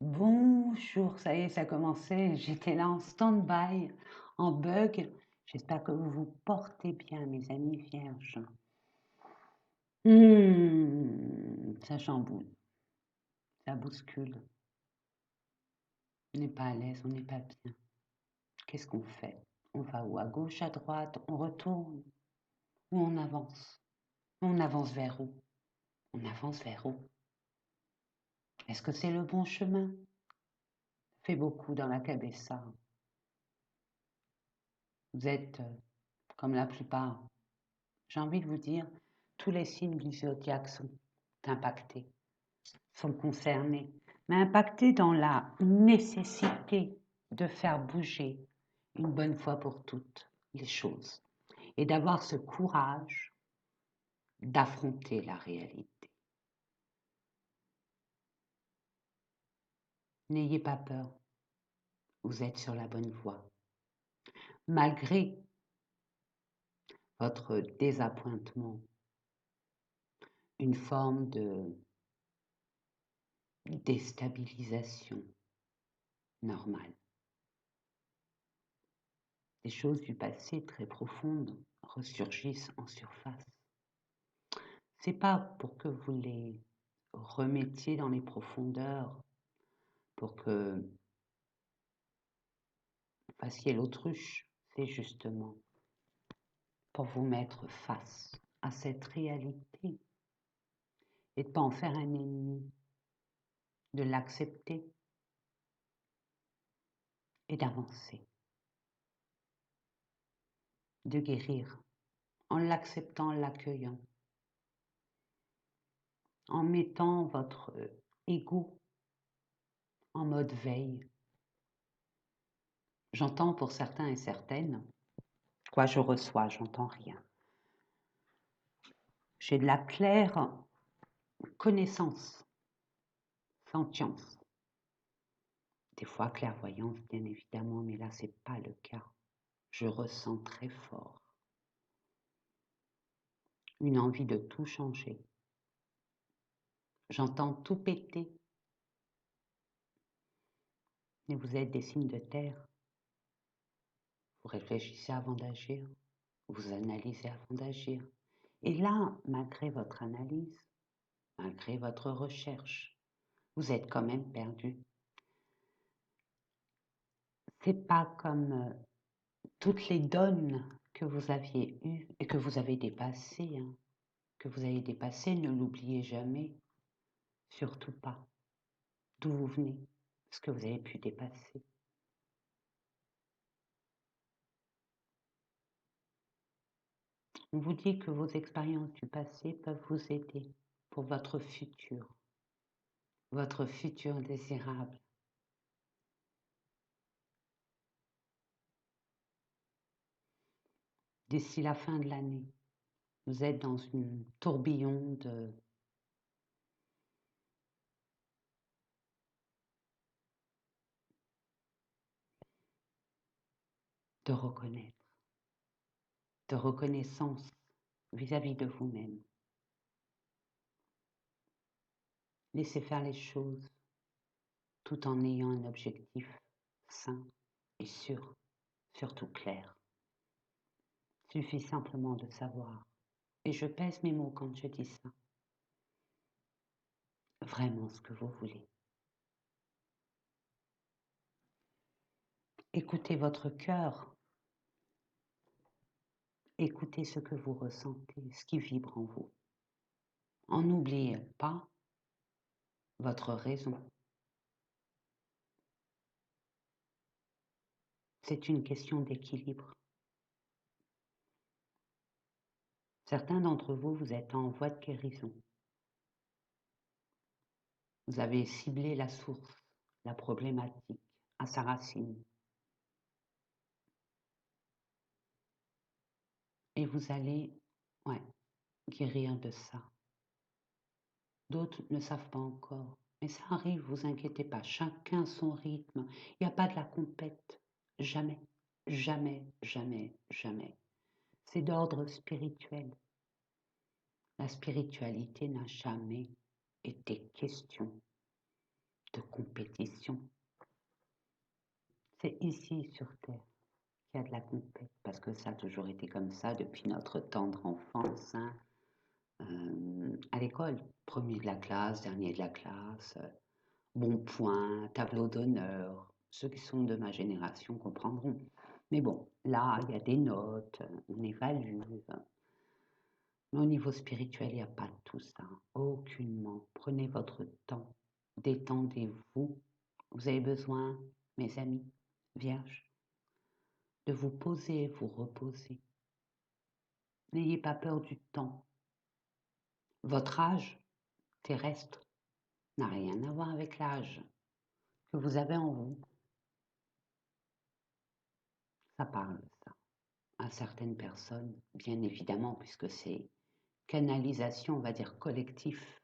Bonjour, ça y est, ça a commencé. J'étais là en stand-by, en bug. J'espère que vous vous portez bien, mes amis vierges. Ça chamboule, ça bouscule. On n'est pas à l'aise, on n'est pas bien. Qu'est-ce qu'on fait? On va où? À gauche, à droite? On retourne? Ou on avance? On avance vers où? On avance vers où? Est-ce que c'est le bon chemin? Fait beaucoup dans la cabessa. Vous êtes comme la plupart. J'ai envie de vous dire, tous les signes du zodiaque sont impactés, sont concernés, mais impactés dans la nécessité de faire bouger une bonne fois pour toutes les choses et d'avoir ce courage d'affronter la réalité. N'ayez pas peur, vous êtes sur la bonne voie. Malgré votre désappointement, une forme de déstabilisation normale. Des choses du passé très profondes ressurgissent en surface. C'est pas pour que vous les remettiez dans les profondeurs, pour que vous fassiez l'autruche, c'est justement pour vous mettre face à cette réalité et de ne pas en faire un ennemi, de l'accepter et d'avancer, de guérir en l'acceptant, en l'accueillant, en mettant votre ego en mode veille. J'entends pour certains et certaines, quoi je reçois, j'entends rien. J'ai de la claire connaissance, sentience. Des fois clairvoyance, bien évidemment, mais là, c'est pas le cas. Je ressens très fort une envie de tout changer. J'entends tout péter. Et vous êtes des signes de terre. Vous réfléchissez avant d'agir. Vous analysez avant d'agir. Et là, malgré votre analyse, malgré votre recherche, vous êtes quand même perdu. C'est pas comme toutes les donnes que vous aviez eues et que vous avez dépassées, hein, que vous avez dépassées, ne l'oubliez jamais, surtout pas. D'où vous venez, ce que vous avez pu dépasser. On vous dit que vos expériences du passé peuvent vous aider pour votre futur désirable. D'ici la fin de l'année, vous êtes dans un tourbillon de reconnaître, de reconnaissance vis-à-vis de vous-même. Laissez faire les choses tout en ayant un objectif sain et sûr, surtout clair. Il suffit simplement de savoir, et je pèse mes mots quand je dis ça, vraiment ce que vous voulez. Écoutez votre cœur, écoutez ce que vous ressentez, ce qui vibre en vous. En n'oubliez pas votre raison. C'est une question d'équilibre. Certains d'entre vous, vous êtes en voie de guérison. Vous avez ciblé la source, la problématique, à sa racine. Et vous allez, guérir de ça. D'autres ne savent pas encore. Mais ça arrive, vous inquiétez pas. Chacun son rythme. Il n'y a pas de la compète. Jamais, jamais, jamais, jamais. C'est d'ordre spirituel. La spiritualité n'a jamais été question de compétition. C'est ici sur Terre qu'il y a de la compète, parce que ça a toujours été comme ça depuis notre tendre enfance, hein. À l'école, premier de la classe, dernier de la classe, bon point, tableau d'honneur. Ceux qui sont de ma génération comprendront. Mais bon, là, il y a des notes, on évalue. Mais au niveau spirituel, il n'y a pas de tout ça, aucunement. Prenez votre temps, détendez-vous. Vous avez besoin, mes amis, vierges, de vous poser, vous reposer. N'ayez pas peur du temps. Votre âge terrestre n'a rien à voir avec l'âge que vous avez en vous. Ça parle, ça, à certaines personnes, bien évidemment, puisque c'est canalisation, on va dire, collectif.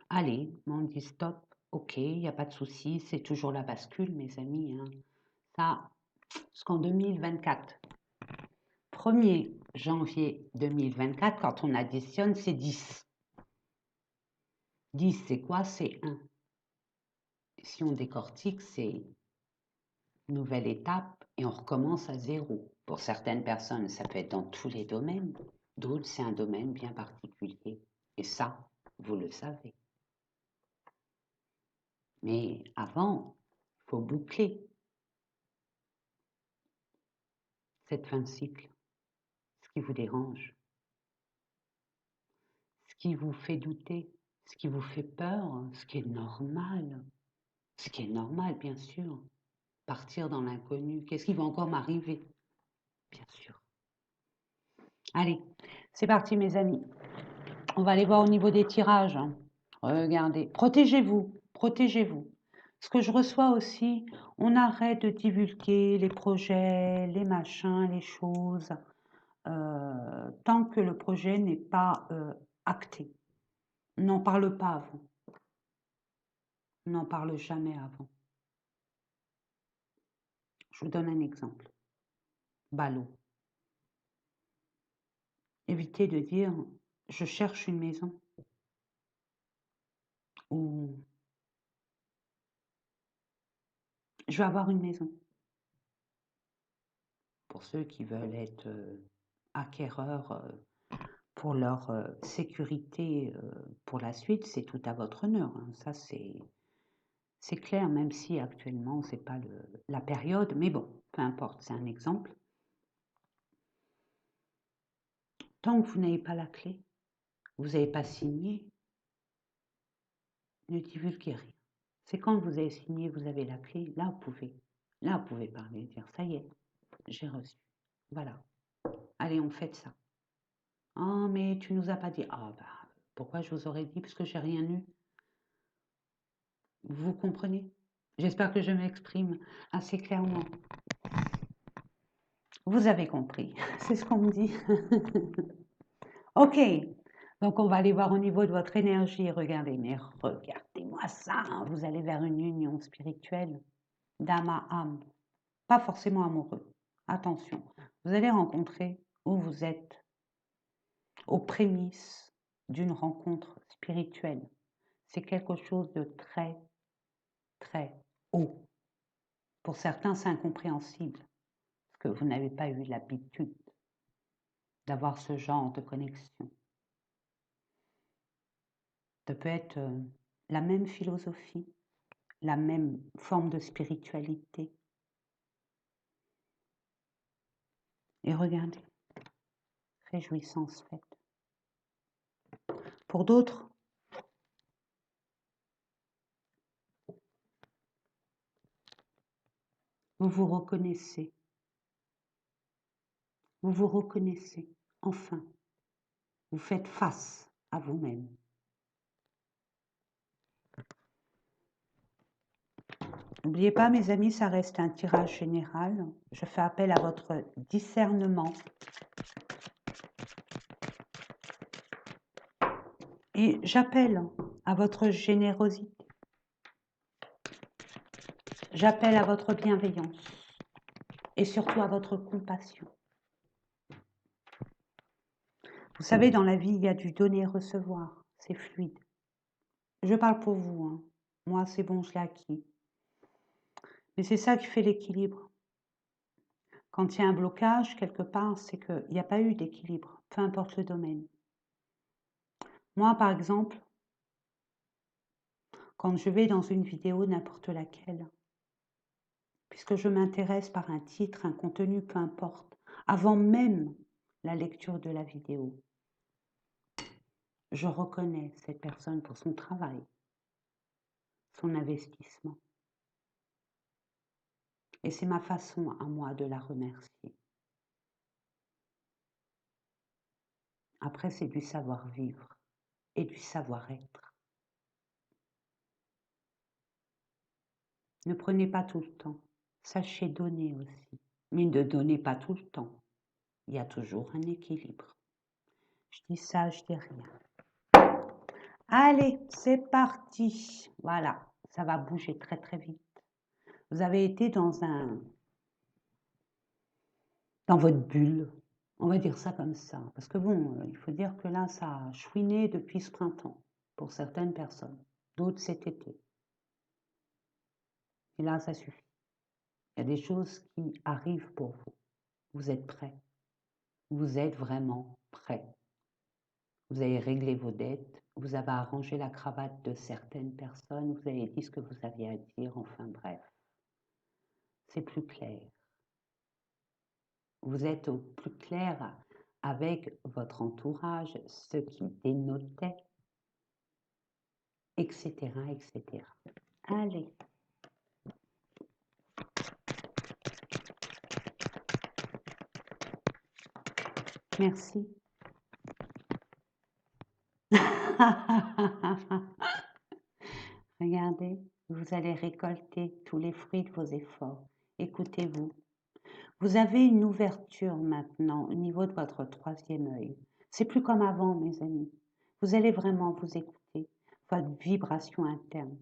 Allez, on dit stop, ok, il n'y a pas de souci, c'est toujours la bascule, mes amis, hein. Ça, jusqu'en 2024. 1er janvier 2024, quand on additionne, c'est 10. 10, c'est quoi? C'est 1. Si on décortique, c'est une nouvelle étape et on recommence à 0. Pour certaines personnes, ça peut être dans tous les domaines. D'autres, c'est un domaine bien particulier. Et ça, vous le savez. Mais avant, il faut boucler cette fin de cycle. Ce qui vous dérange, ce qui vous fait douter, ce qui vous fait peur, ce qui est normal. Ce qui est normal, bien sûr. Partir dans l'inconnu. Qu'est-ce qui va encore m'arriver? Bien sûr. Allez, c'est parti, mes amis. On va aller voir au niveau des tirages. Regardez. Protégez-vous. Protégez-vous. Ce que je reçois aussi, on arrête de divulguer les projets, les machins, les choses, tant que le projet n'est pas acté. On n'en parle pas avant. On n'en parle jamais avant. Je vous donne un exemple. Ballot. Évitez de dire « je cherche une maison » ou « je vais avoir une maison ». Pour ceux qui veulent être acquéreurs pour leur sécurité pour la suite, c'est tout à votre honneur, hein. Ça, c'est clair, même si actuellement, ce n'est pas la période. Mais bon, peu importe, c'est un exemple. Tant que vous n'avez pas la clé, vous n'avez pas signé, ne divulguez rien. C'est quand vous avez signé, vous avez la clé, là vous pouvez parler, dire ça y est, j'ai reçu. Voilà. Allez, on fait ça. Oh, mais tu nous as pas dit. Ah, bah, pourquoi je vous aurais dit? Parce que j'ai rien eu. Vous comprenez? J'espère que je m'exprime assez clairement. Vous avez compris. C'est ce qu'on me dit. Ok. Donc, on va aller voir au niveau de votre énergie. Regardez, mais regardez-moi ça, hein. Vous allez vers une union spirituelle d'âme à âme. Pas forcément amoureux. Attention. Vous allez rencontrer où vous êtes aux prémices d'une rencontre spirituelle. C'est quelque chose de très, très haut. Pour certains, c'est incompréhensible, parce que vous n'avez pas eu l'habitude d'avoir ce genre de connexion. Ça peut être la même philosophie, la même forme de spiritualité. Et regardez, réjouissance faite. Pour d'autres, vous vous reconnaissez. Vous vous reconnaissez, enfin. Vous faites face à vous-même. N'oubliez pas, mes amis, ça reste un tirage général. Je fais appel à votre discernement. Et j'appelle à votre générosité. J'appelle à votre bienveillance. Et surtout à votre compassion. Vous savez, dans la vie, il y a du donner et recevoir. C'est fluide. Je parle pour vous, hein. Moi, c'est bon, je l'ai acquis. Mais c'est ça qui fait l'équilibre. Quand il y a un blocage quelque part, c'est qu'il n'y a pas eu d'équilibre, peu importe le domaine. Moi, par exemple, quand je vais dans une vidéo, n'importe laquelle, puisque je m'intéresse par un titre, un contenu, peu importe, avant même la lecture de la vidéo, je reconnais cette personne pour son travail, son investissement. Et c'est ma façon à moi de la remercier. Après, c'est du savoir-vivre et du savoir-être. Ne prenez pas tout le temps. Sachez donner aussi. Mais ne donnez pas tout le temps. Il y a toujours un équilibre. Je dis ça, je dis rien. Allez, c'est parti. Voilà, ça va bouger très très vite. Vous avez été dans votre bulle. On va dire ça comme ça. Parce que bon, il faut dire que là, ça a chouiné depuis ce printemps pour certaines personnes. D'autres cet été. Et là, ça suffit. Il y a des choses qui arrivent pour vous. Vous êtes prêts. Vous êtes vraiment prêts. Vous avez réglé vos dettes, vous avez arrangé la cravate de certaines personnes, vous avez dit ce que vous aviez à dire, enfin bref. C'est plus clair. Vous êtes au plus clair avec votre entourage, ce qui dénotait, etc., etc. Allez. Merci. Regardez, vous allez récolter tous les fruits de vos efforts. Écoutez-vous. Vous avez une ouverture maintenant au niveau de votre troisième œil. C'est plus comme avant, mes amis. Vous allez vraiment vous écouter, votre vibration interne.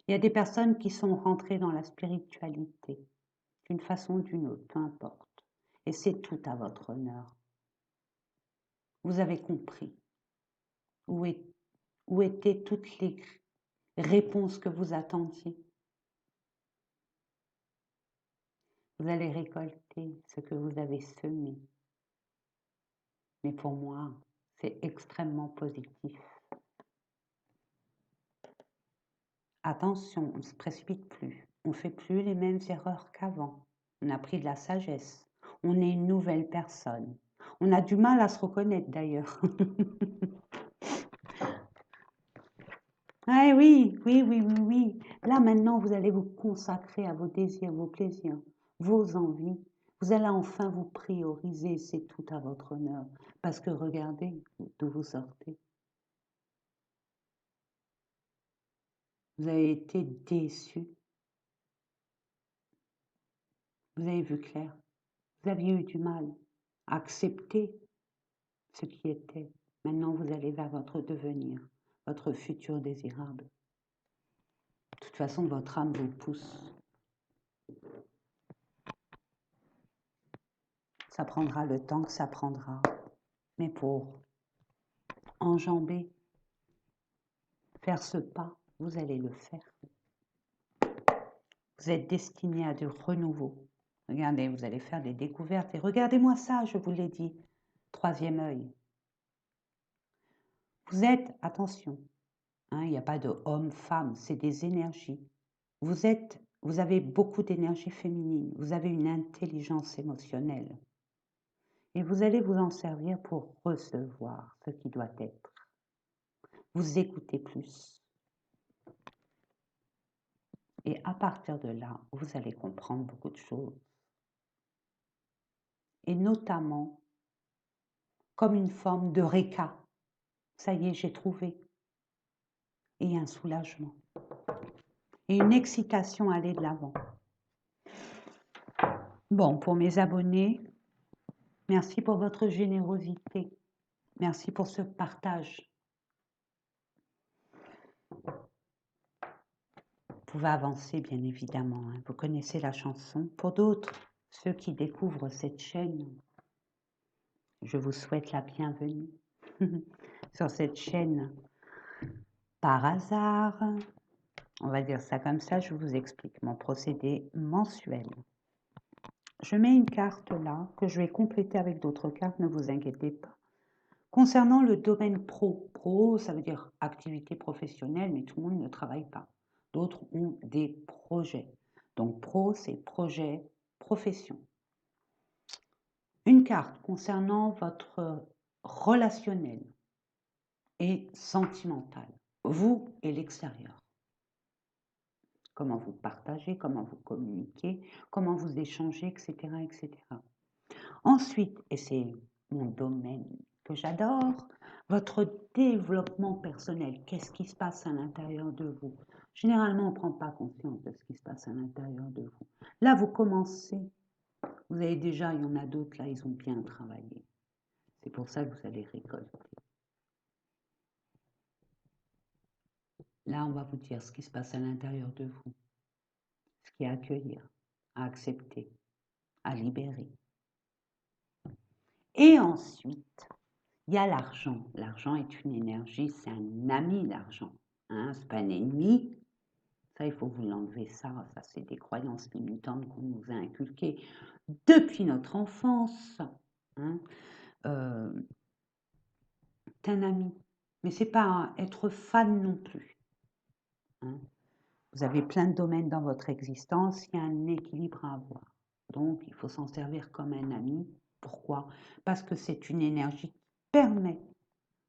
Il y a des personnes qui sont rentrées dans la spiritualité, d'une façon ou d'une autre, peu importe. Et c'est tout à votre honneur. Vous avez compris où étaient toutes les réponses que vous attendiez. Vous allez récolter ce que vous avez semé. Mais pour moi, c'est extrêmement positif. Attention, on ne se précipite plus. On ne fait plus les mêmes erreurs qu'avant. On a pris de la sagesse. On est une nouvelle personne. On a du mal à se reconnaître d'ailleurs. Ah oui, oui, oui, oui, oui. Là maintenant, vous allez vous consacrer à vos désirs, vos plaisirs, vos envies. Vous allez enfin vous prioriser, c'est tout à votre honneur. Parce que regardez d'où vous sortez. Vous avez été déçus. Vous avez vu clair. Vous aviez eu du mal à accepter ce qui était. Maintenant, vous allez vers votre devenir, votre futur désirable. De toute façon, votre âme vous pousse. Ça prendra le temps que ça prendra. Mais pour enjamber, faire ce pas, vous allez le faire. Vous êtes destiné à du renouveau. Regardez, vous allez faire des découvertes. Et regardez-moi ça, je vous l'ai dit. Troisième œil. Vous êtes, attention, hein, il n'y a pas de homme, femme, c'est des énergies. Vous avez beaucoup d'énergie féminine, vous avez une intelligence émotionnelle. Et vous allez vous en servir pour recevoir ce qui doit être. Vous écoutez plus. Et à partir de là, vous allez comprendre beaucoup de choses. Et notamment, comme une forme de réca. Ça y est, j'ai trouvé. Et un soulagement. Et une excitation à aller de l'avant. Bon, pour mes abonnés, merci pour votre générosité. Merci pour ce partage. Vous pouvez avancer, bien évidemment. Hein. Vous connaissez la chanson. Pour d'autres, ceux qui découvrent cette chaîne, je vous souhaite la bienvenue sur cette chaîne par hasard, on va dire ça comme ça, je vous explique mon procédé mensuel. Je mets une carte là, que je vais compléter avec d'autres cartes, ne vous inquiétez pas. Concernant le domaine pro, ça veut dire activité professionnelle, mais tout le monde ne travaille pas. D'autres ont des projets. Donc pro, c'est projet, profession. Une carte concernant votre relationnel et sentimental, vous et l'extérieur. Comment vous partagez, comment vous communiquez, comment vous échangez, etc., etc. Ensuite, et c'est mon domaine que j'adore, votre développement personnel. Qu'est-ce qui se passe à l'intérieur de vous? Généralement, on ne prend pas conscience de ce qui se passe à l'intérieur de vous. Là, vous commencez. Vous avez déjà, il y en a d'autres, là, ils ont bien travaillé. C'est pour ça que vous allez récolter. Là, on va vous dire ce qui se passe à l'intérieur de vous. Ce qui est à accueillir, à accepter, à libérer. Et ensuite, il y a l'argent. L'argent est une énergie, c'est un ami, l'argent. Hein, c'est pas un ennemi. Ça, il faut vous l'enlever, ça c'est des croyances limitantes qu'on nous a inculquées depuis notre enfance. Hein. C'est un ami, mais c'est pas être fan non plus. Hein. Vous avez plein de domaines dans votre existence, il y a un équilibre à avoir. Donc, il faut s'en servir comme un ami. Pourquoi? Parce que c'est une énergie qui permet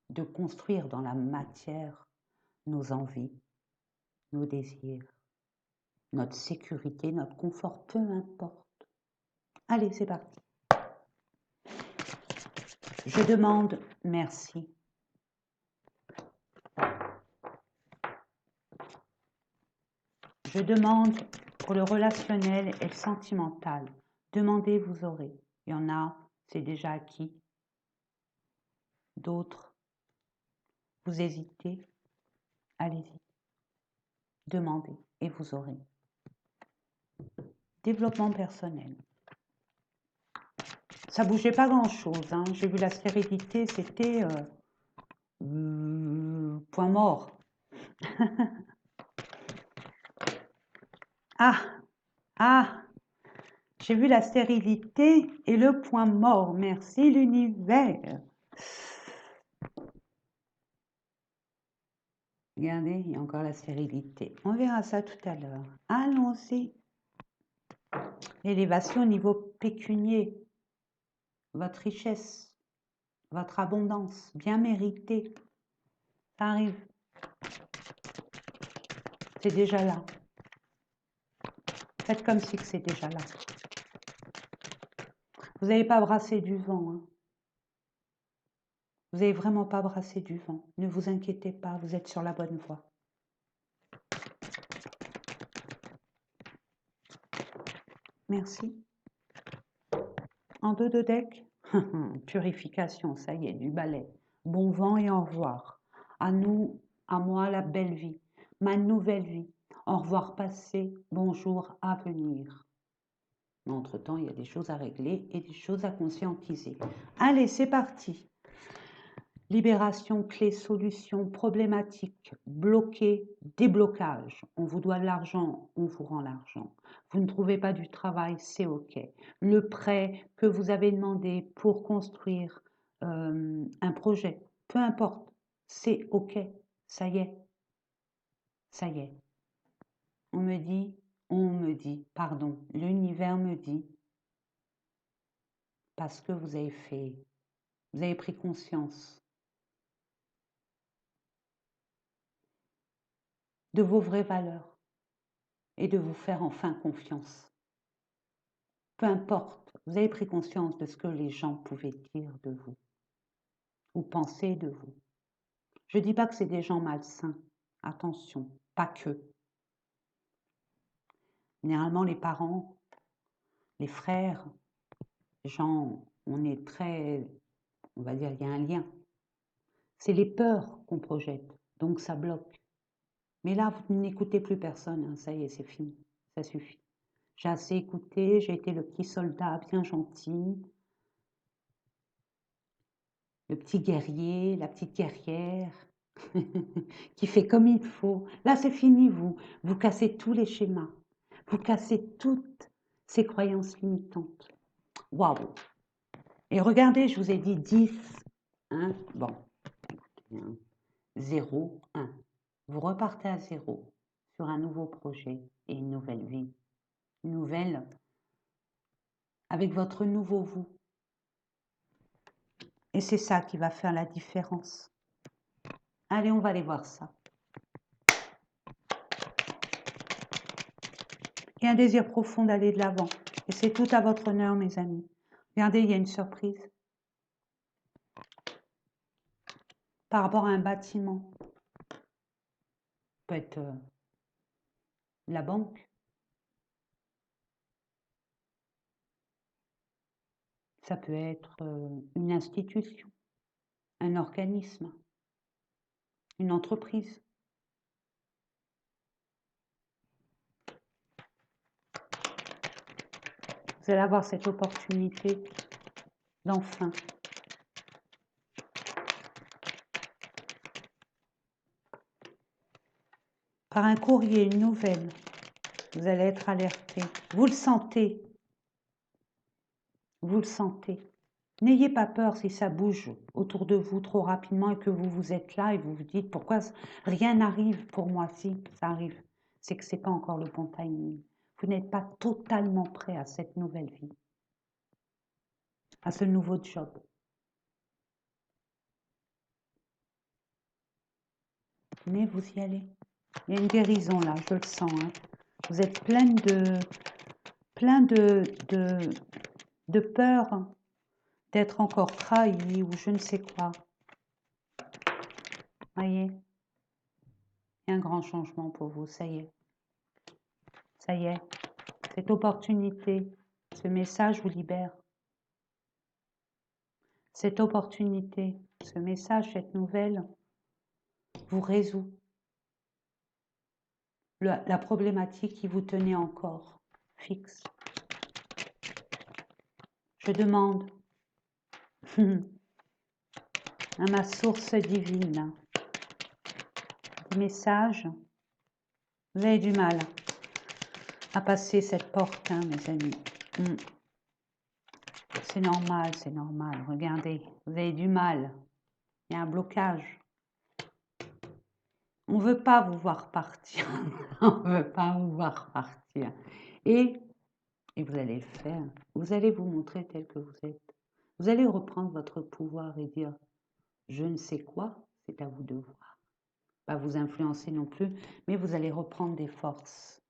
de construire dans la matière nos envies, nos désirs, notre sécurité, notre confort, peu importe. Allez, c'est parti. Je demande merci. Je demande pour le relationnel et le sentimental. Demandez, vous aurez. Il y en a, c'est déjà acquis. D'autres, vous hésitez. Allez-y. Demandez et vous aurez. Développement personnel. Ça bougeait pas grand-chose. Hein. J'ai vu la stérilité, c'était point mort. Ah, j'ai vu la stérilité et le point mort. Merci l'univers. Regardez, il y a encore la stérilité. On verra ça tout à l'heure. Allons-y. L'élévation au niveau pécunier. Votre richesse, votre abondance, bien méritée. Ça arrive. C'est déjà là. Faites comme si c'est déjà là. Vous n'avez pas brassé du vent. Hein. Vous n'avez vraiment pas brassé du vent. Ne vous inquiétez pas, vous êtes sur la bonne voie. Merci. En dos de deck, purification, ça y est, du balai. Bon vent et au revoir. À nous, à moi, la belle vie, ma nouvelle vie. Au revoir passé, bonjour à venir. Mais entre-temps, il y a des choses à régler et des choses à conscientiser. Allez, c'est parti. Libération, clé, solution, problématique, bloqué, déblocage. On vous doit de l'argent, on vous rend l'argent. Vous ne trouvez pas du travail, c'est OK. Le prêt que vous avez demandé pour construire un projet, peu importe, c'est OK. Ça y est, ça y est. On me dit, pardon, l'univers me dit, parce que vous avez pris conscience de vos vraies valeurs et de vous faire enfin confiance. Peu importe, vous avez pris conscience de ce que les gens pouvaient dire de vous ou penser de vous. Je ne dis pas que c'est des gens malsains, attention, pas que. Généralement, les parents, les frères, les gens, on est très, on va dire, il y a un lien. C'est les peurs qu'on projette, donc ça bloque. Mais là, vous n'écoutez plus personne, hein, ça y est, c'est fini, ça suffit. J'ai assez écouté, j'ai été le petit soldat bien gentil, le petit guerrier, la petite guerrière. qui fait comme il faut. Là, c'est fini, vous cassez tous les schémas. Vous cassez toutes ces croyances limitantes. Waouh! Et regardez, je vous ai dit 10, 1, bon, 0, 1. Vous repartez à 0 sur un nouveau projet et une nouvelle vie. Une nouvelle avec votre nouveau vous. Et c'est ça qui va faire la différence. Allez, on va aller voir ça. Il y a un désir profond d'aller de l'avant. Et c'est tout à votre honneur, mes amis. Regardez, il y a une surprise. Par rapport à un bâtiment. Ça peut être la banque. Ça peut être une institution, un organisme, une entreprise. Vous allez avoir cette opportunité d'enfin par un courrier, une nouvelle, vous allez être alerté. Vous le sentez. Vous le sentez. N'ayez pas peur si ça bouge autour de vous trop rapidement et que vous êtes là et vous vous dites pourquoi rien n'arrive pour moi. Si, ça arrive. C'est que ce n'est pas encore le bon timing. Vous n'êtes pas totalement prêt à cette nouvelle vie, à ce nouveau job. Mais vous y allez. Il y a une guérison là, je le sens. Hein. Vous êtes plein de peur d'être encore trahi ou je ne sais quoi. Voyez, il y a un grand changement pour vous, ça y est. Ça y est, cette opportunité, ce message vous libère. Cette opportunité, ce message, cette nouvelle vous résout la problématique qui vous tenait encore fixe. Je demande à ma source divine des messages. Vous avez du mal à passer cette porte, hein, mes amis. C'est normal, c'est normal. Regardez, vous avez du mal. Il y a un blocage. On ne veut pas vous voir partir. On ne veut pas vous voir partir. Et vous allez le faire. Vous allez vous montrer tel que vous êtes. Vous allez reprendre votre pouvoir et dire je ne sais quoi, c'est à vous de voir. Pas vous influencer non plus, mais vous allez reprendre des forces.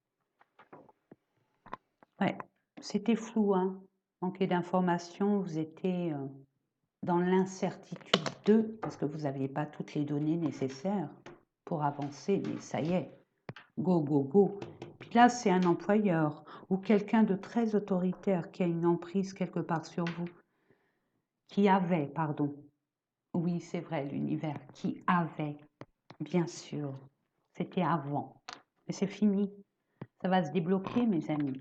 Ouais, c'était flou, hein. Manquer d'informations, vous étiez dans l'incertitude de, parce que vous n'aviez pas toutes les données nécessaires pour avancer, mais ça y est, go, go, go. Puis là, c'est un employeur ou quelqu'un de très autoritaire qui a une emprise quelque part sur vous, qui avait, pardon, oui, c'est vrai, l'univers, qui avait, bien sûr, c'était avant, mais c'est fini, ça va se débloquer, mes amis.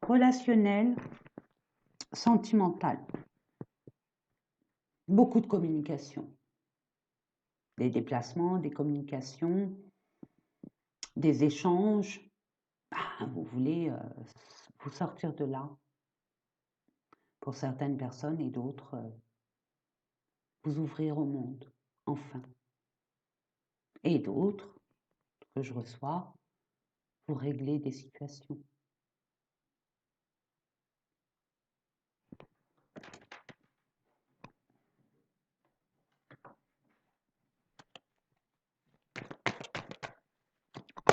Relationnel, sentimental, beaucoup de communication, des déplacements, des communications, des échanges. Vous voulez vous sortir de là. Pour certaines personnes et d'autres, vous ouvrir au monde, enfin. Et d'autres, que je reçois, vous régler des situations.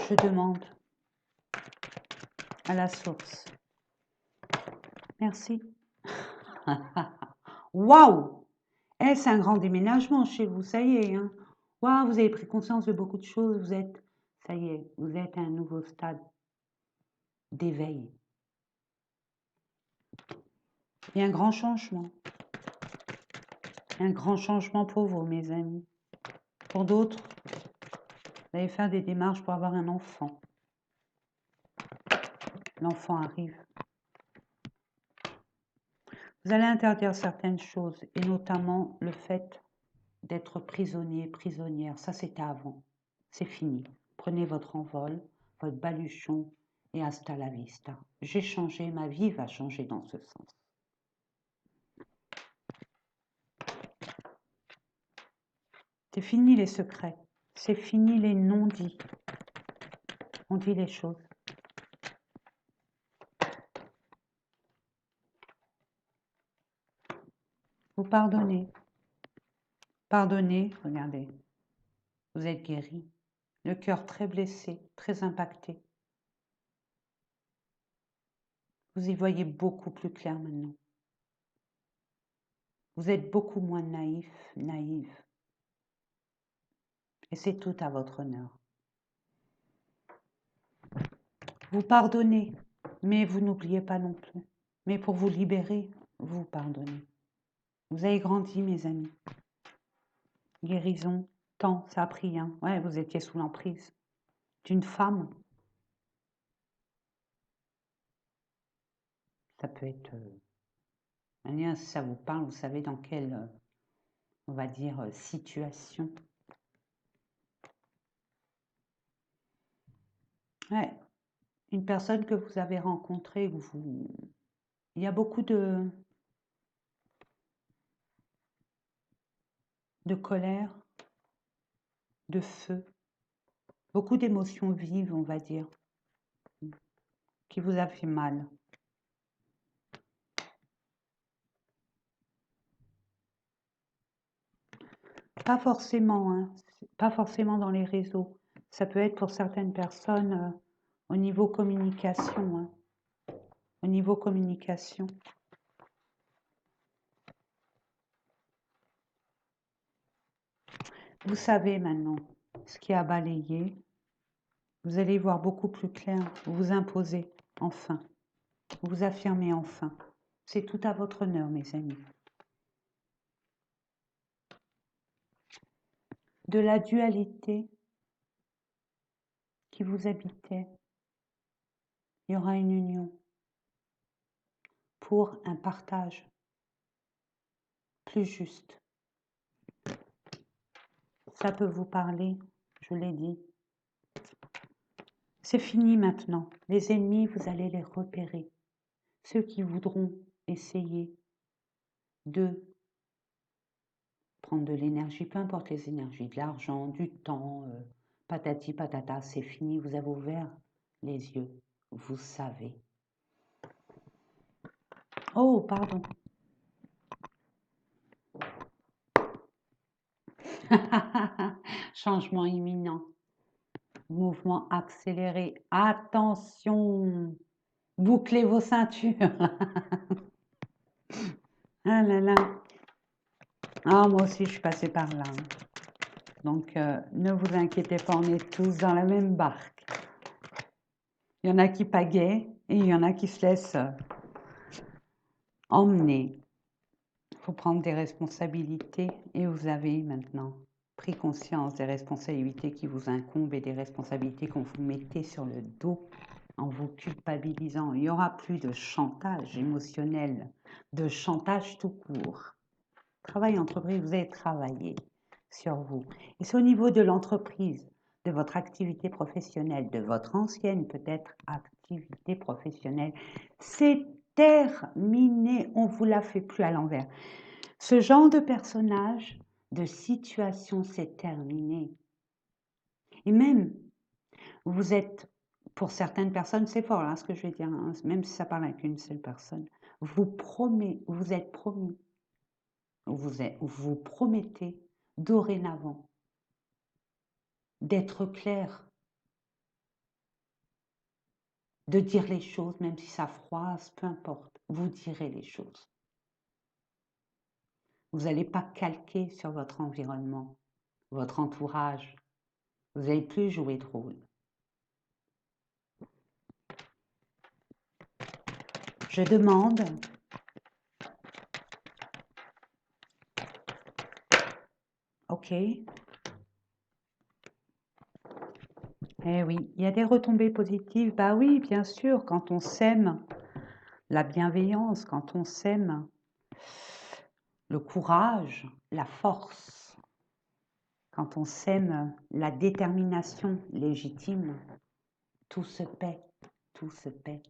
Je demande à la source. Merci. Waouh! C'est un grand déménagement chez vous, ça y est. Hein. Waouh, vous avez pris conscience de beaucoup de choses, vous êtes, ça y est, vous êtes à un nouveau stade d'éveil. Il y a un grand changement. Un grand changement pour vous, mes amis. Pour d'autres, vous allez faire des démarches pour avoir un enfant. L'enfant arrive. Vous allez interdire certaines choses, et notamment le fait d'être prisonnier, prisonnière. Ça, c'était avant. C'est fini. Prenez votre envol, votre baluchon, et hasta la vista. J'ai changé, ma vie va changer dans ce sens. C'est fini les secrets, c'est fini les non-dits. On dit les choses. Vous pardonnez. Pardonnez, regardez. Vous êtes guéri. Le cœur très blessé, très impacté. Vous y voyez beaucoup plus clair maintenant. Vous êtes beaucoup moins naïf, naïve. Et c'est tout à votre honneur. Vous pardonnez, mais vous n'oubliez pas non plus. Mais pour vous libérer, vous pardonnez. Vous avez grandi, mes amis. Guérison, temps, ça a pris. Hein. Ouais, vous étiez sous l'emprise d'une femme. Ça peut être... si ça vous parle, vous savez dans quelle, on va dire, situation. Ouais, une personne que vous avez rencontrée, il y a beaucoup de colère, de feu, beaucoup d'émotions vives, on va dire, qui vous a fait mal. Pas forcément, hein, pas forcément dans les réseaux. Ça peut être pour certaines personnes au niveau communication. Hein, au niveau communication. Vous savez maintenant ce qui a balayé. Vous allez y voir beaucoup plus clair. Vous vous imposez enfin. Vous vous affirmez enfin. C'est tout à votre honneur, mes amis. De la dualité qui vous habitait, il y aura une union pour un partage plus juste. Ça peut vous parler, je l'ai dit. C'est fini maintenant. Les ennemis, vous allez les repérer. Ceux qui voudront essayer de prendre de l'énergie, peu importe les énergies, de l'argent, du temps, patati patata, c'est fini, vous avez ouvert les yeux, vous savez. Oh, pardon. Changement imminent. Mouvement accéléré. Attention. Bouclez vos ceintures. Ah là là. Ah, moi aussi, je suis passée par là. Donc, ne vous inquiétez pas, on est tous dans la même barque. Il y en a qui pagaient et il y en a qui se laissent emmener. Il faut prendre des responsabilités et vous avez maintenant pris conscience des responsabilités qui vous incombent et des responsabilités qu'on vous mettez sur le dos en vous culpabilisant. Il n'y aura plus de chantage émotionnel, de chantage tout court. Travail entreprise, vous avez travaillé sur vous. Et c'est au niveau de l'entreprise, de votre activité professionnelle, de votre ancienne peut-être activité professionnelle. C'est terminé, on ne vous la fait plus à l'envers. Ce genre de personnage, de situation, c'est terminé. Et même, vous êtes, pour certaines personnes, c'est fort là, ce que je vais dire, hein, même si ça parle avec une seule personne, vous êtes promis, vous promettez dorénavant d'être clair, de dire les choses, même si ça froisse, peu importe, vous direz les choses. Vous n'allez pas calquer sur votre environnement, votre entourage. Vous n'allez plus jouer de rôle. Je demande ok. Eh oui, il y a des retombées positives. Bah oui, bien sûr, quand on sème la bienveillance, quand on sème le courage, la force. Quand on sème la détermination légitime, tout se paie, tout se paie.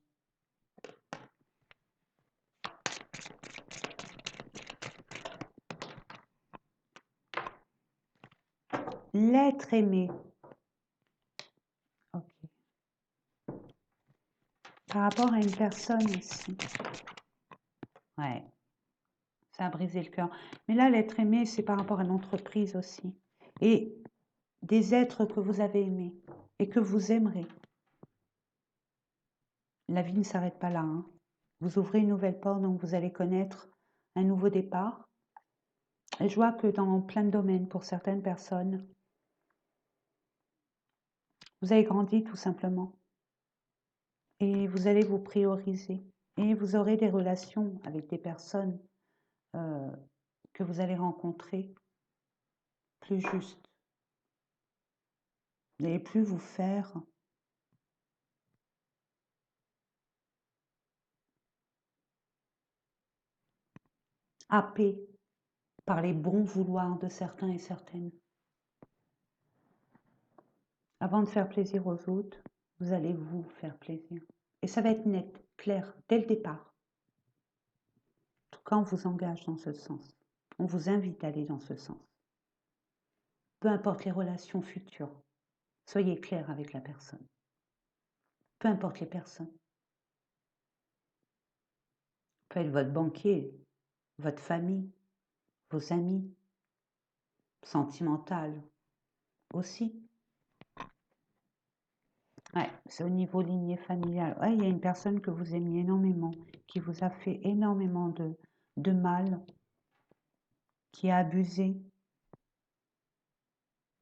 L'être aimé. Ok. Par rapport à une personne aussi. Ouais, ça a brisé le cœur. Mais là, l'être aimé, c'est par rapport à l'entreprise aussi. Et des êtres que vous avez aimés et que vous aimerez. La vie ne s'arrête pas là, hein. Vous ouvrez une nouvelle porte, donc vous allez connaître un nouveau départ. Et je vois que dans plein de domaines, pour certaines personnes, vous avez grandi tout simplement. Et vous allez vous prioriser. Et vous aurez des relations avec des personnes que vous allez rencontrer plus justes. Vous n'allez plus vous faire happer par les bons vouloirs de certains et certaines. Avant de faire plaisir aux autres, vous allez vous faire plaisir. Et ça va être net, clair, dès le départ. Tout cas, on vous engage dans ce sens. On vous invite à aller dans ce sens. Peu importe les relations futures, soyez clair avec la personne. Peu importe les personnes. Peut être votre banquier, votre famille, vos amis, sentimental aussi. Ouais, c'est au niveau lignée familiale. Ouais, il y a une personne que vous aimiez énormément, qui vous a fait énormément de mal, qui a abusé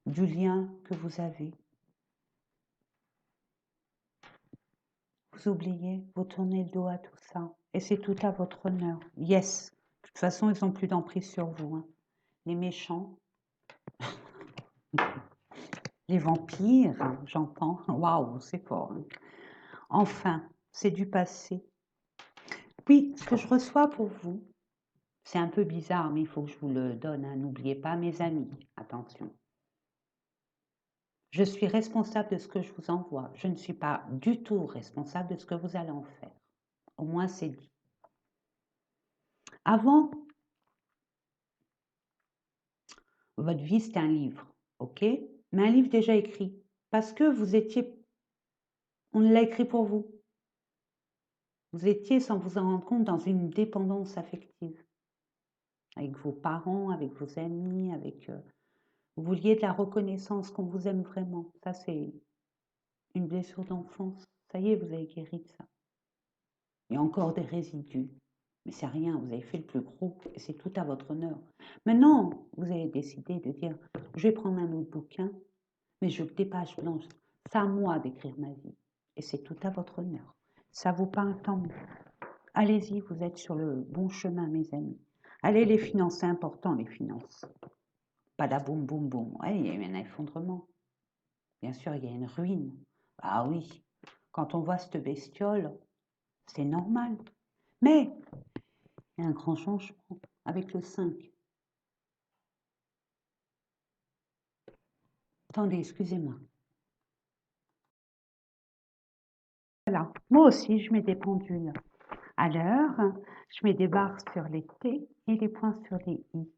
du lien que vous avez. Vous oubliez, vous tournez le dos à tout ça. Et c'est tout à votre honneur. Yes. De toute façon, ils n'ont plus d'emprise sur vous, hein. Les méchants, les vampires, hein, j'entends. Waouh, c'est fort, hein. Enfin, c'est du passé. Oui, ce que je reçois pour vous, c'est un peu bizarre, mais il faut que je vous le donne, hein. N'oubliez pas, mes amis, attention. Je suis responsable de ce que je vous envoie. Je ne suis pas du tout responsable de ce que vous allez en faire. Au moins, c'est dit. Avant, votre vie, c'était un livre, ok? Mais un livre déjà écrit. Parce que vous étiez, on l'a écrit pour vous. Vous étiez, sans vous en rendre compte, dans une dépendance affective. Avec vos parents, avec vos amis, avec... vous vouliez de la reconnaissance, qu'on vous aime vraiment. Ça, c'est une blessure d'enfance. Ça y est, vous avez guéri de ça. Il y a encore des résidus. Mais c'est rien, vous avez fait le plus gros et c'est tout à votre honneur. Maintenant, vous avez décidé de dire, je vais prendre un autre bouquin, mais je des pages blanches. C'est à moi d'écrire ma vie. Et c'est tout à votre honneur. Ça vous parle, tant mieux. Allez-y, vous êtes sur le bon chemin, mes amis. Allez, les finances, c'est important, les finances. Pas la boum, boum, boum. Ouais, il y a eu un effondrement. Bien sûr, il y a une ruine. Ah oui, quand on voit cette bestiole, c'est normal. Mais il y a un grand changement avec le 5. Attendez, excusez-moi. Voilà, moi aussi, je mets des pendules à l'heure, je mets des barres sur les T et des points sur les I.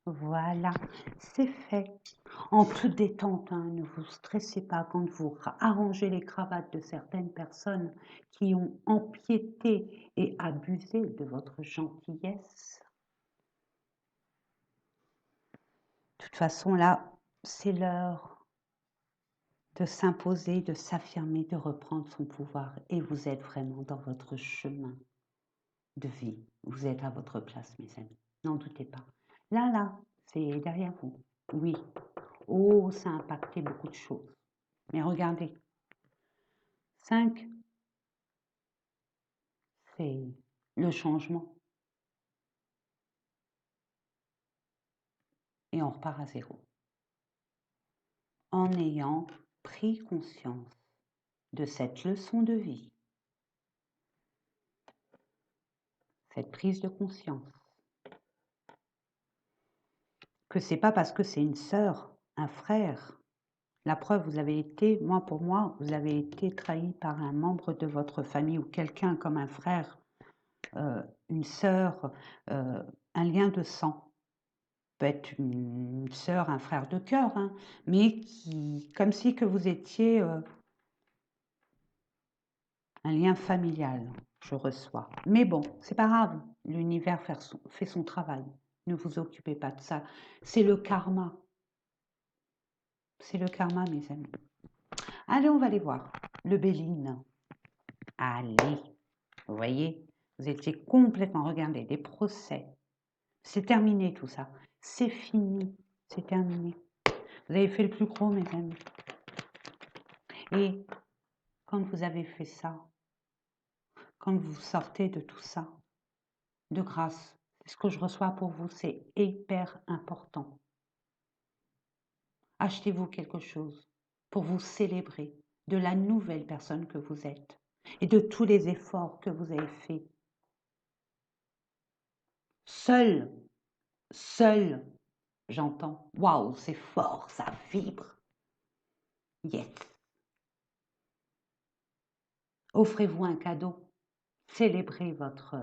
Voilà, c'est fait. En toute détente, hein, ne vous stressez pas quand vous arrangez les cravates de certaines personnes qui ont empiété et abusé de votre gentillesse. De toute façon, là, c'est l'heure de s'imposer, de s'affirmer, de reprendre son pouvoir. Et vous êtes vraiment dans votre chemin de vie. Vous êtes à votre place, mes amis. N'en doutez pas. Là, c'est derrière vous. Oui. Oh, ça a impacté beaucoup de choses. Mais regardez. 5, c'est le changement. Et on repart à 0. En ayant pris conscience de cette leçon de vie, cette prise de conscience, que c'est pas parce que c'est une sœur, un frère. La preuve, vous avez été, moi pour moi, vous avez été trahi par un membre de votre famille ou quelqu'un comme un frère, une sœur, un lien de sang. Peut être une sœur, un frère de cœur, hein, mais qui, comme si que vous étiez un lien familial, je reçois. Mais bon, c'est pas grave, l'univers fait son travail. Ne vous occupez pas de ça. C'est le karma. C'est le karma, mes amis. Allez, on va aller voir. Le Béline. Allez, vous voyez, vous étiez complètement, regardez, des procès. C'est terminé tout ça. C'est fini, c'est terminé. Vous avez fait le plus gros, mes amis. Et quand vous avez fait ça, quand vous sortez de tout ça, de grâce, ce que je reçois pour vous, c'est hyper important. Achetez-vous quelque chose pour vous célébrer de la nouvelle personne que vous êtes et de tous les efforts que vous avez faits. Seul, j'entends. Waouh, c'est fort, ça vibre. Yes. Offrez-vous un cadeau. Célébrez votre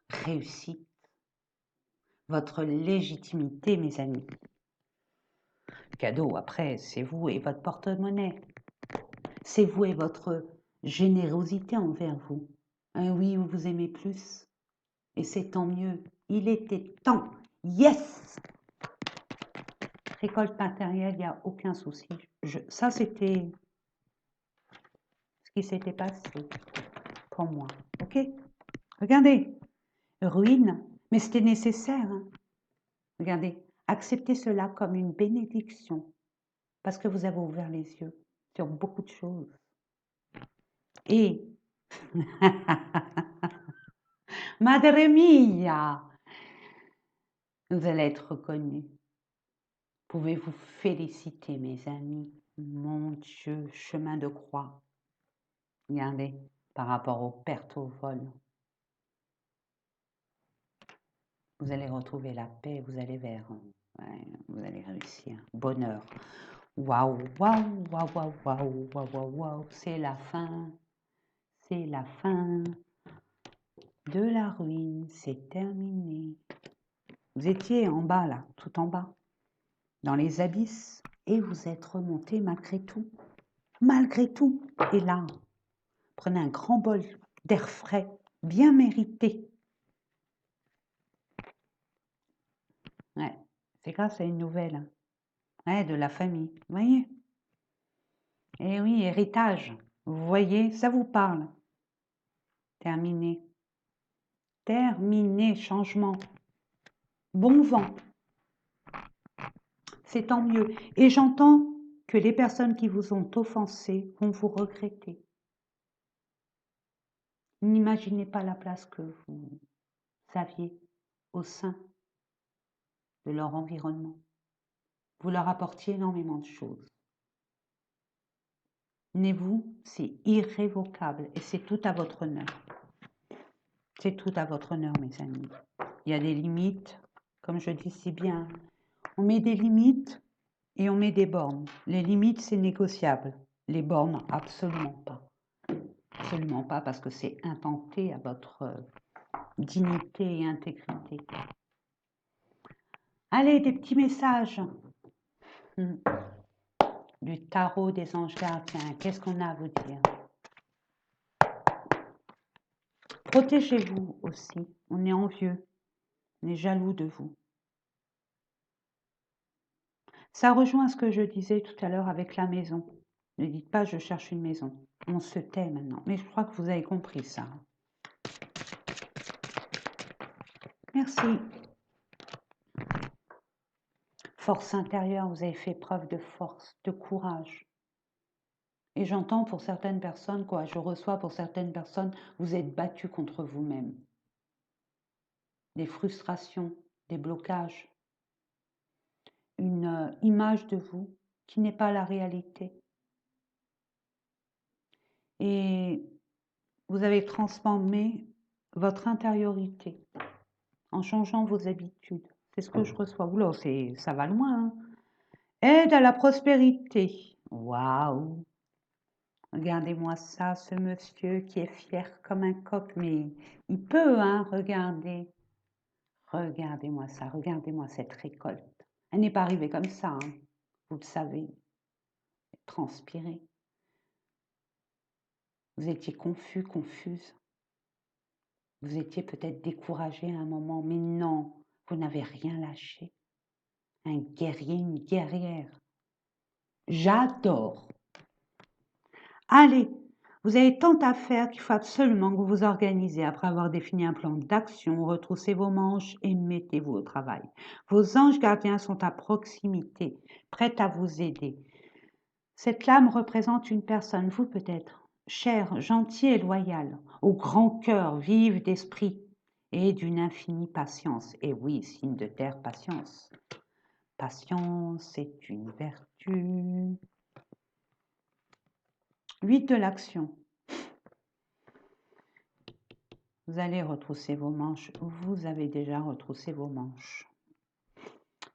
réussite, votre légitimité, mes amis. Cadeau, après, c'est vous et votre porte-monnaie. C'est vous et votre générosité envers vous. Ah oui, vous vous aimez plus. Et c'est tant mieux. Il était temps. Yes! Récolte matérielle, il n'y a aucun souci. Ça, c'était ce qui s'était passé pour moi. OK? Regardez. Ruine. Mais c'était nécessaire. Hein. Regardez. Acceptez cela comme une bénédiction. Parce que vous avez ouvert les yeux sur beaucoup de choses. Et, Madre mia, vous allez être reconnu. Pouvez-vous féliciter, mes amis. Mon Dieu, chemin de croix. Regardez, par rapport aux pertes au vol. Vous allez retrouver la paix, vous allez vers, vous allez réussir. Bonheur. Waouh, waouh, waouh, waouh, waouh, waouh, waouh, waouh. C'est la fin. C'est la fin de la ruine. C'est terminé. Vous étiez en bas, là, tout en bas, dans les abysses, et vous êtes remonté malgré tout. Malgré tout. Et là, prenez un grand bol d'air frais, bien mérité. Ouais, c'est grâce à une nouvelle. Hein. Ouais, de la famille. Vous voyez? Eh oui, héritage. Vous voyez, ça vous parle. Terminé. Terminé, changement. Bon vent. C'est tant mieux. Et j'entends que les personnes qui vous ont offensé vont vous regretter. N'imaginez pas la place que vous aviez au sein de leur environnement. Vous leur apportiez énormément de choses. Mais vous, c'est irrévocable et c'est tout à votre honneur. C'est tout à votre honneur, mes amis. Il y a des limites, comme je dis si bien. On met des limites et on met des bornes. Les limites, c'est négociable. Les bornes, absolument pas. Absolument pas, parce que c'est intenté à votre dignité et intégrité. Allez, des petits messages. Du tarot des anges gardiens. Qu'est-ce qu'on a à vous dire? Protégez-vous aussi. On est envieux. On est jaloux de vous. Ça rejoint ce que je disais tout à l'heure avec la maison. Ne dites pas je cherche une maison. On se tait maintenant. Mais je crois que vous avez compris ça. Merci. Force intérieure, vous avez fait preuve de force, de courage. Et j'entends pour certaines personnes, je reçois pour certaines personnes, vous êtes battus contre vous-même. Des frustrations, des blocages, une image de vous qui n'est pas la réalité. Et vous avez transformé votre intériorité en changeant vos habitudes. C'est ce que je reçois. Oula, ça va loin, hein. Aide à la prospérité. Waouh! Regardez-moi ça, ce monsieur qui est fier comme un coq, mais il peut, hein, regardez. Regardez-moi ça, regardez-moi cette récolte. Elle n'est pas arrivée comme ça, hein. Vous le savez, transpirer. Vous étiez confus, confuse. Vous étiez peut-être découragé à un moment, mais non, vous n'avez rien lâché. Un guerrier, une guerrière. J'adore. Allez, vous avez tant à faire qu'il faut absolument que vous vous organisez. Après avoir défini un plan d'action, retroussez vos manches et mettez-vous au travail. Vos anges gardiens sont à proximité, prêts à vous aider. Cette lame représente une personne, vous peut-être, chère, gentille et loyale, au grand cœur, vive d'esprit et d'une infinie patience. Et oui, signe de terre, patience. Patience est une vertu. 8 de l'action. Vous allez retrousser vos manches. Vous avez déjà retroussé vos manches.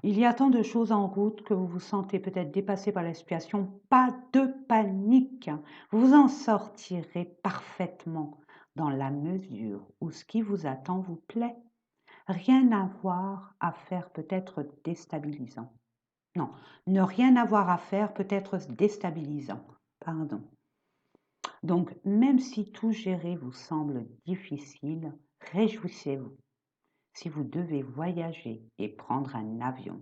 Il y a tant de choses en route que vous vous sentez peut-être dépassé par la situation. Pas de panique. Vous vous en sortirez parfaitement dans la mesure où ce qui vous attend vous plaît. Rien à voir à faire peut être déstabilisant. Non, ne rien avoir à faire peut être déstabilisant. Pardon. Donc, même si tout gérer vous semble difficile, réjouissez-vous. Si vous devez voyager et prendre un avion,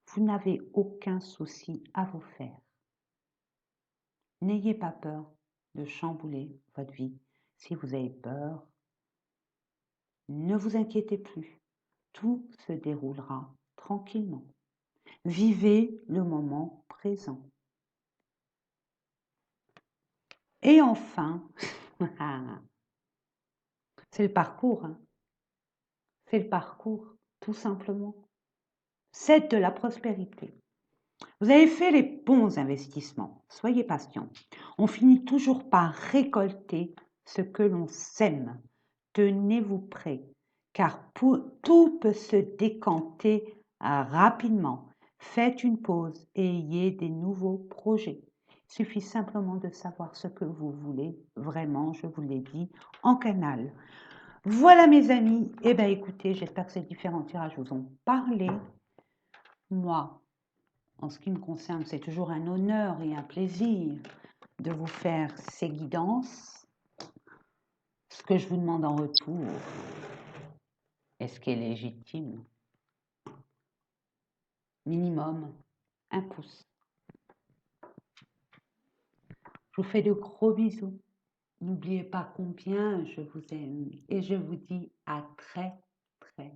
vous n'avez aucun souci à vous faire. N'ayez pas peur de chambouler votre vie. Si vous avez peur, ne vous inquiétez plus. Tout se déroulera tranquillement. Vivez le moment présent. Et enfin, c'est le parcours, hein. C'est le parcours, tout simplement. C'est de la prospérité. Vous avez fait les bons investissements. Soyez patient. On finit toujours par récolter ce que l'on sème. Tenez-vous prêt, car tout peut se décanter rapidement. Faites une pause et ayez des nouveaux projets. Il suffit simplement de savoir ce que vous voulez. Vraiment, je vous l'ai dit, en canal. Voilà mes amis. Eh bien écoutez, j'espère que ces différents tirages vous ont parlé. Moi, en ce qui me concerne, c'est toujours un honneur et un plaisir de vous faire ces guidances. Ce que je vous demande en retour, est-ce qu'elle est légitime? Minimum, un pouce. Je vous fais de gros bisous. N'oubliez pas combien je vous aime et je vous dis à très, très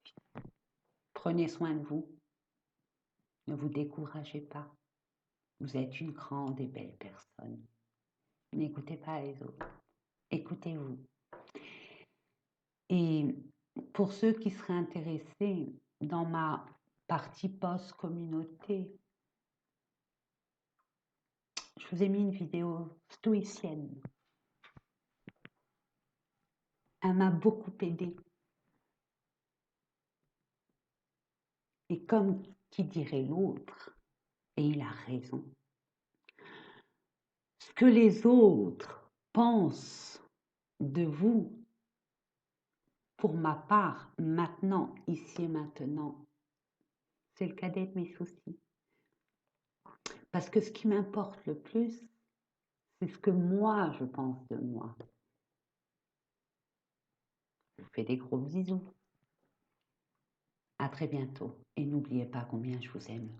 vite. Prenez soin de vous. Ne vous découragez pas. Vous êtes une grande et belle personne. N'écoutez pas les autres. Écoutez-vous. Et pour ceux qui seraient intéressés dans ma partie post-communauté, je vous ai mis une vidéo stoïcienne. Elle m'a beaucoup aidée. Et comme qui dirait l'autre, et il a raison, ce que les autres pensent de vous, pour ma part, maintenant, ici et maintenant, c'est le cadet de mes soucis. Parce que ce qui m'importe le plus, c'est ce que moi, je pense de moi. Je vous fais des gros bisous. À très bientôt. Et n'oubliez pas combien je vous aime.